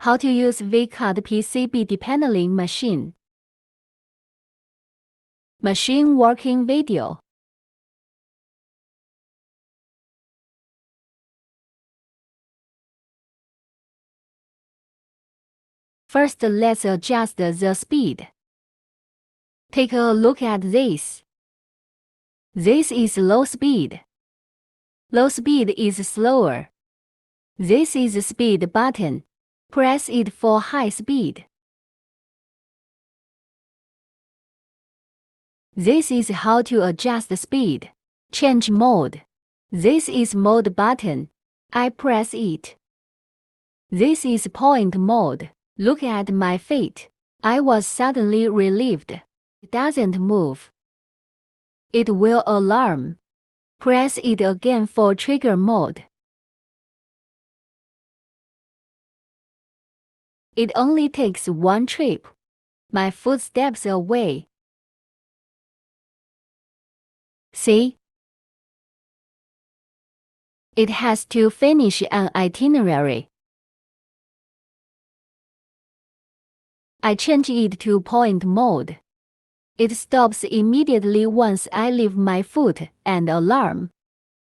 How to use V-cut PCB depaneling machine. Machine working video. First, let's adjust the speed. Take a look at this. This is low speed. Low speed is slower. This is the speed button. Press it for high speed. This is how to adjust the speed. Change mode. This is mode button. I press it. This is point mode. Look at my feet. I was suddenly relieved. It doesn't move. It will alarm. Press it again for trigger mode. It only takes one trip. My footsteps away. See? It has to finish an itinerary. I change it to point mode. It stops immediately once I leave my foot and alarm.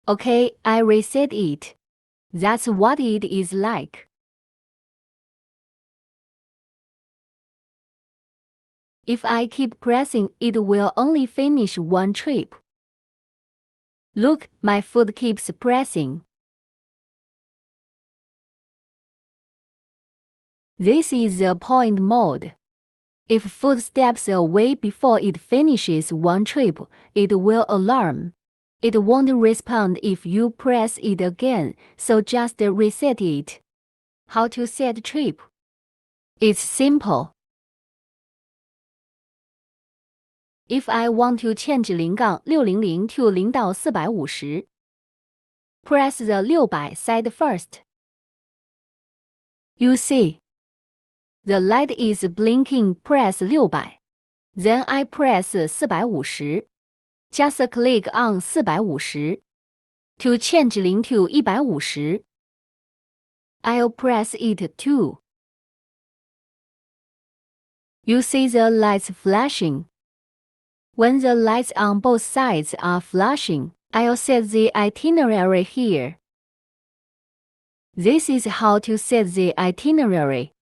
Okay, I reset it. That's what it is like. If I keep pressing, it will only finish one trip. Look, my foot keeps pressing. This is the point mode. If foot steps away before it finishes one trip, it will alarm. It won't respond if you press it again, so just reset it. How to set trip? It's simple. If I want to change 0.600 to 0到450, press the 600 side first. You see, the light is blinking. Press 600. Then I press 450. Just click on 450. To change 0 to 150, I'll press it too. You see the lights flashing. When the lights on both sides are flashing, I'll set the itinerary here. This is how to set the itinerary.